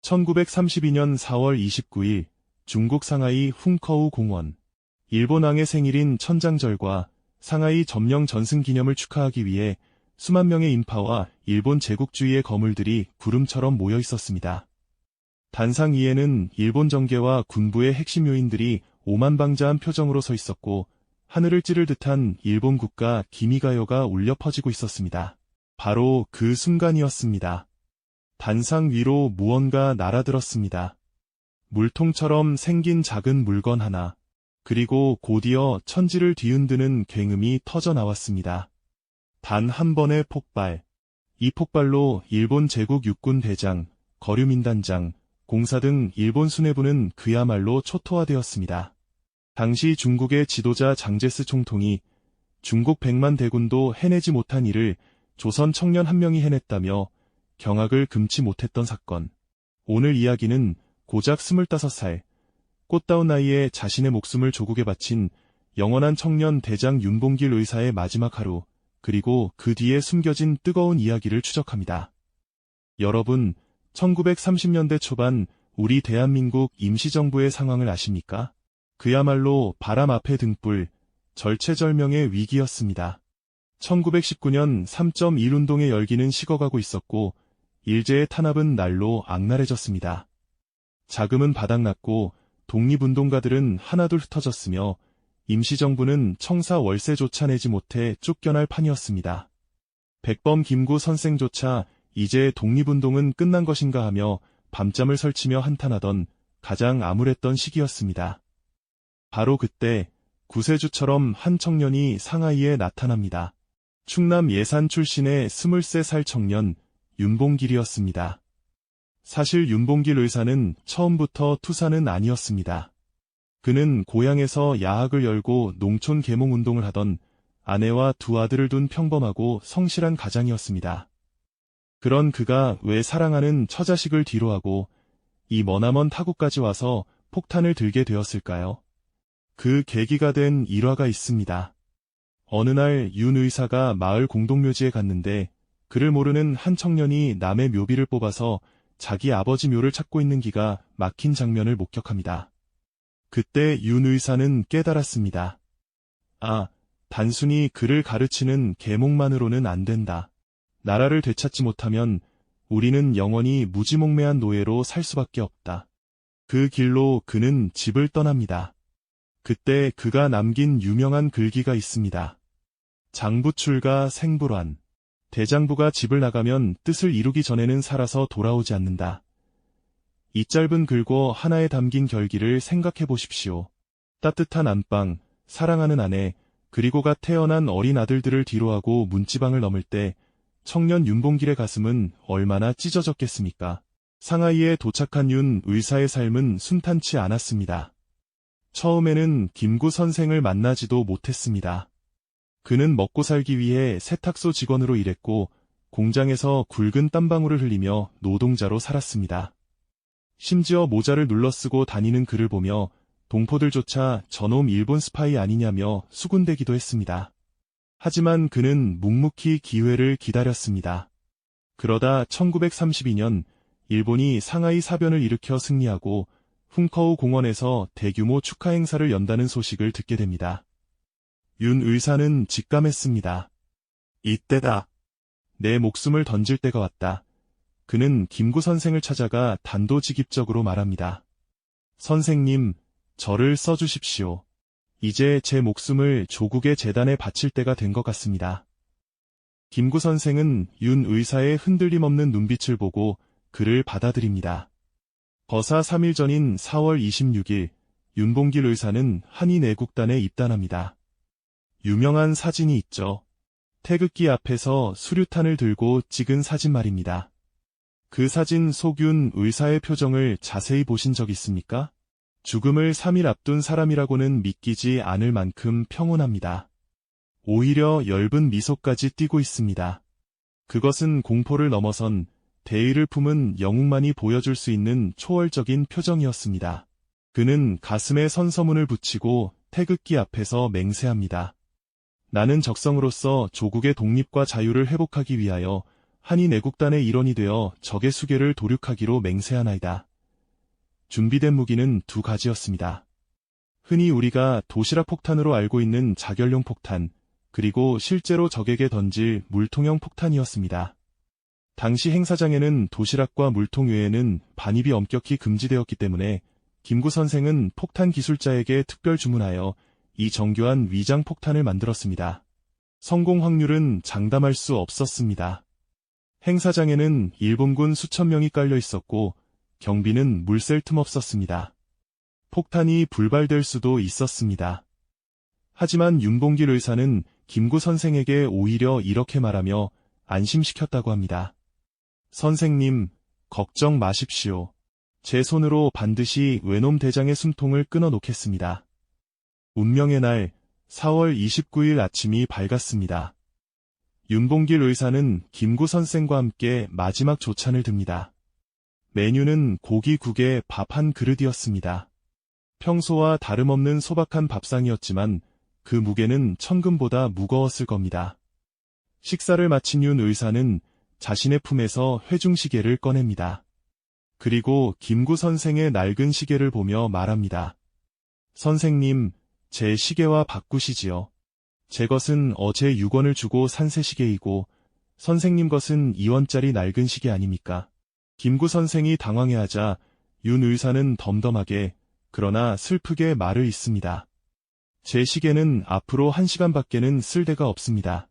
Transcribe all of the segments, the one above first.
1932년 4월 29일 중국 상하이 훈커우 공원. 일본 왕의 생일인 천장절과 상하이 점령 전승 기념을 축하하기 위해 수만 명의 인파와 일본 제국주의의 거물들이 구름처럼 모여 있었습니다. 단상 위에는 일본 정계와 군부의 핵심 요인들이 오만방자한 표정으로 서 있었고 하늘을 찌를 듯한 일본 국가 기미가요가 울려 퍼지고 있었습니다. 바로 그 순간이었습니다. 단상 위로 무언가 날아들었습니다. 물통처럼 생긴 작은 물건 하나, 그리고 곧이어 천지를 뒤흔드는 굉음이 터져 나왔습니다. 단 한 번의 폭발. 이 폭발로 일본 제국 육군 대장, 거류민단장, 공사 등 일본 수뇌부는 그야말로 초토화되었습니다. 당시 중국의 지도자 장제스 총통이 중국 100만 대군도 해내지 못한 일을 조선 청년 한 명이 해냈다며 경악을 금치 못했던 사건. 오늘 이야기는 고작 25살, 꽃다운 나이에 자신의 목숨을 조국에 바친 영원한 청년 대장 윤봉길 의사의 마지막 하루, 그리고 그 뒤에 숨겨진 뜨거운 이야기를 추적합니다. 여러분, 1930년대 초반 우리 대한민국 임시정부의 상황을 아십니까? 그야말로 바람 앞에 등불, 절체절명의 위기였습니다. 1919년 3.1 운동의 열기는 식어가고 있었고 일제의 탄압은 날로 악랄해졌습니다. 자금은 바닥났고 독립운동가들은 하나둘 흩어졌으며 임시정부는 청사 월세조차 내지 못해 쫓겨날 판이었습니다. 백범 김구 선생조차 이제 독립운동은 끝난 것인가 하며 밤잠을 설치며 한탄하던 가장 암울했던 시기였습니다. 바로 그때 구세주처럼 한 청년이 상하이에 나타납니다. 충남 예산 출신의 23살 청년 윤봉길이었습니다. 사실 윤봉길 의사는 처음부터 투사는 아니었습니다. 그는 고향에서 야학을 열고 농촌 계몽운동을 하던 아내와 두 아들을 둔 평범하고 성실한 가장이었습니다. 그런 그가 왜 사랑하는 처자식을 뒤로하고 이 머나먼 타국까지 와서 폭탄을 들게 되었을까요? 그 계기가 된 일화가 있습니다. 어느 날 윤 의사가 마을 공동묘지에 갔는데 그를 모르는 한 청년이 남의 묘비를 뽑아서 자기 아버지 묘를 찾고 있는 기가 막힌 장면을 목격합니다. 그때 윤 의사는 깨달았습니다. 아, 단순히 그를 가르치는 계몽만으로는 안 된다. 나라를 되찾지 못하면 우리는 영원히 무지몽매한 노예로 살 수밖에 없다. 그 길로 그는 집을 떠납니다. 그때 그가 남긴 유명한 글귀가 있습니다. 장부출가 생불환. 대장부가 집을 나가면 뜻을 이루기 전에는 살아서 돌아오지 않는다. 이 짧은 글과 하나에 담긴 결기를 생각해 보십시오. 따뜻한 안방, 사랑하는 아내, 그리고가 태어난 어린 아들들을 뒤로하고 문지방을 넘을 때 청년 윤봉길의 가슴은 얼마나 찢어졌겠습니까? 상하이에 도착한 윤 의사의 삶은 순탄치 않았습니다. 처음에는 김구 선생을 만나지도 못했습니다. 그는 먹고 살기 위해 세탁소 직원으로 일했고 공장에서 굵은 땀방울을 흘리며 노동자로 살았습니다. 심지어 모자를 눌러쓰고 다니는 그를 보며 동포들조차 저놈 일본 스파이 아니냐며 수군대기도 했습니다. 하지만 그는 묵묵히 기회를 기다렸습니다. 그러다 1932년 일본이 상하이 사변을 일으켜 승리하고 훈커우 공원에서 대규모 축하 행사를 연다는 소식을 듣게 됩니다. 윤 의사는 직감했습니다. 이때다. 내 목숨을 던질 때가 왔다. 그는 김구 선생을 찾아가 단도직입적으로 말합니다. 선생님, 저를 써주십시오. 이제 제 목숨을 조국의 재단에 바칠 때가 된 것 같습니다. 김구 선생은 윤 의사의 흔들림 없는 눈빛을 보고 그를 받아들입니다. 거사 3일 전인 4월 26일, 윤봉길 의사는 한인애국단에 입단합니다. 유명한 사진이 있죠. 태극기 앞에서 수류탄을 들고 찍은 사진 말입니다. 그 사진 속 윤 의사의 표정을 자세히 보신 적 있습니까? 죽음을 3일 앞둔 사람이라고는 믿기지 않을 만큼 평온합니다. 오히려 엷은 미소까지 띠고 있습니다. 그것은 공포를 넘어선 대의를 품은 영웅만이 보여줄 수 있는 초월적인 표정이었습니다. 그는 가슴에 선서문을 붙이고 태극기 앞에서 맹세합니다. 나는 적성으로서 조국의 독립과 자유를 회복하기 위하여 한이 내국단의 일원이 되어 적의 수계를 도륙하기로 맹세하나이다. 준비된 무기는 두 가지였습니다. 흔히 우리가 도시락 폭탄으로 알고 있는 자결용 폭탄, 그리고 실제로 적에게 던질 물통형 폭탄이었습니다. 당시 행사장에는 도시락과 물통 외에는 반입이 엄격히 금지되었기 때문에 김구 선생은 폭탄 기술자에게 특별 주문하여 이 정교한 위장 폭탄을 만들었습니다. 성공 확률은 장담할 수 없었습니다. 행사장에는 일본군 수천 명이 깔려 있었고 경비는 물샐 틈 없었습니다. 폭탄이 불발될 수도 있었습니다. 하지만 윤봉길 의사는 김구 선생에게 오히려 이렇게 말하며 안심시켰다고 합니다. 선생님, 걱정 마십시오. 제 손으로 반드시 외놈 대장의 숨통을 끊어 놓겠습니다. 운명의 날 4월 29일 아침이 밝았습니다. 윤봉길 의사는 김구 선생과 함께 마지막 조찬을 듭니다. 메뉴는 고기국에 밥 한 그릇이었습니다. 평소와 다름없는 소박한 밥상이었지만 그 무게는 천금보다 무거웠을 겁니다. 식사를 마친 윤 의사는 자신의 품에서 회중시계를 꺼냅니다. 그리고 김구 선생의 낡은 시계를 보며 말합니다. 선생님, 제 시계와 바꾸시지요. 제 것은 어제 6원을 주고 산 새 시계이고 선생님 것은 2원짜리 낡은 시계 아닙니까? 김구 선생이 당황해하자 윤 의사는 덤덤하게 그러나 슬프게 말을 잇습니다. 제 시계는 앞으로 1시간밖에는 쓸 데가 없습니다.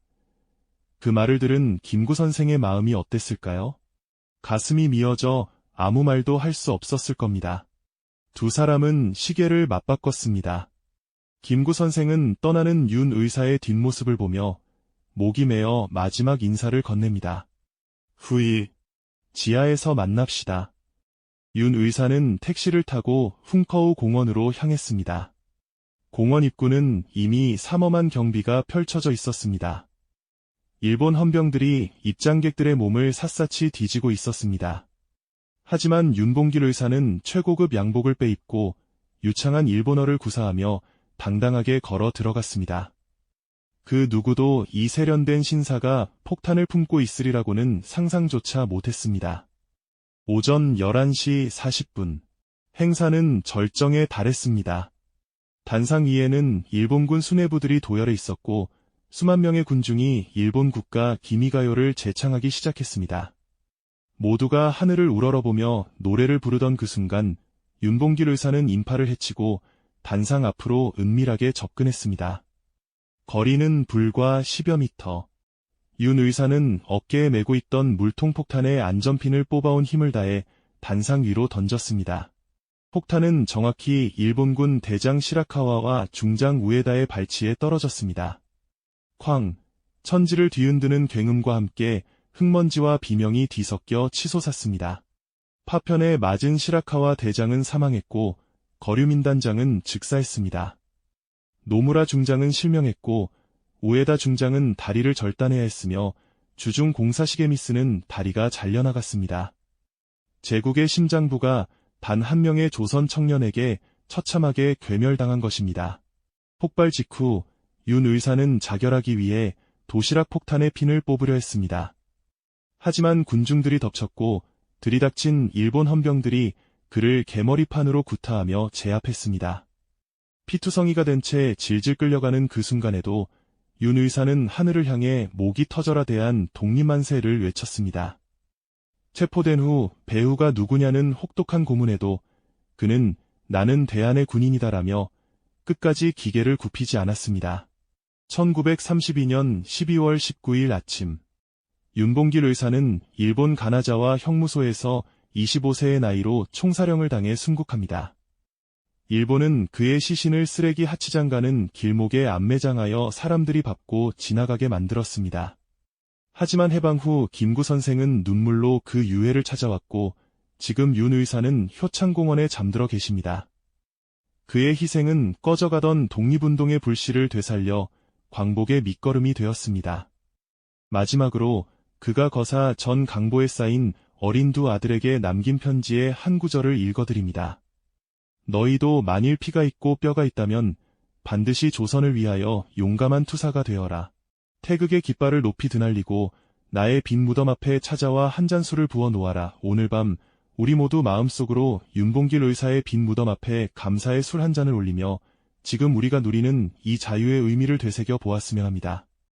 그 말을 들은 김구 선생의 마음이 어땠을까요? 가슴이 미어져 아무 말도 할 수 없었을 겁니다. 두 사람은 시계를 맞바꿨습니다. 김구 선생은 떠나는 윤 의사의 뒷모습을 보며 목이 메어 마지막 인사를 건넵니다. 후이, 지하에서 만납시다. 윤 의사는 택시를 타고 훈커우 공원으로 향했습니다. 공원 입구는 이미 삼엄한 경비가 펼쳐져 있었습니다. 일본 헌병들이 입장객들의 몸을 샅샅이 뒤지고 있었습니다. 하지만 윤봉길 의사는 최고급 양복을 빼입고 유창한 일본어를 구사하며 당당하게 걸어 들어갔습니다. 그 누구도 이 세련된 신사가 폭탄을 품고 있으리라고는 상상조차 못했습니다. 오전 11시 40분. 행사는 절정에 달했습니다. 단상 위에는 일본군 수뇌부들이 도열해 있었고 수만 명의 군중이 일본 국가 기미가요를 재창하기 시작했습니다. 모두가 하늘을 우러러보며 노래를 부르던 그 순간 윤봉길 의사는 인파를 헤치고 단상 앞으로 은밀하게 접근했습니다. 거리는 불과 10여 미터. 윤 의사는 어깨에 메고 있던 물통폭탄의 안전핀을 뽑아온 힘을 다해 단상 위로 던졌습니다. 폭탄은 정확히 일본군 대장 시라카와와 중장 우에다의 발치에 떨어졌습니다. 쾅! 천지를 뒤흔드는 굉음과 함께 흙먼지와 비명이 뒤섞여 치솟았습니다. 파편에 맞은 시라카와 대장은 사망했고 거류민단장은 즉사했습니다. 노무라 중장은 실명했고 우에다 중장은 다리를 절단해야 했으며 주중 공사시게미스는 다리가 잘려나갔습니다. 제국의 심장부가 단 한 명의 조선 청년에게 처참하게 괴멸당한 것입니다. 폭발 직후 윤 의사는 자결하기 위해 도시락 폭탄의 핀을 뽑으려 했습니다. 하지만 군중들이 덮쳤고 들이닥친 일본 헌병들이 그를 개머리판으로 구타하며 제압했습니다. 피투성이가 된 채 질질 끌려가는 그 순간에도 윤 의사는 하늘을 향해 목이 터져라 대한 독립만세를 외쳤습니다. 체포된 후 배후가 누구냐는 혹독한 고문에도 그는 나는 대한의 군인이다라며 끝까지 기계를 굽히지 않았습니다. 1932년 12월 19일 아침 윤봉길 의사는 일본 가나자와 형무소에서 25세의 나이로 총사령을 당해 순국합니다. 일본은 그의 시신을 쓰레기 하치장 가는 길목에 안매장하여 사람들이 밟고 지나가게 만들었습니다. 하지만 해방 후 김구 선생은 눈물로 그 유해를 찾아왔고 지금 윤 의사는 효창공원에 잠들어 계십니다. 그의 희생은 꺼져가던 독립운동의 불씨를 되살려 광복의 밑거름이 되었습니다. 마지막으로 그가 거사 전 강보에 쌓인 어린 두 아들에게 남긴 편지의 한 구절을 읽어드립니다. 너희도 만일 피가 있고 뼈가 있다면 반드시 조선을 위하여 용감한 투사가 되어라. 태극의 깃발을 높이 드날리고 나의 빈 무덤 앞에 찾아와 한 잔 술을 부어 놓아라. 오늘 밤 우리 모두 마음속으로 윤봉길 의사의 빈 무덤 앞에 감사의 술 한 잔을 올리며 지금 우리가 누리는 이 자유의 의미를 되새겨 보았으면 합니다.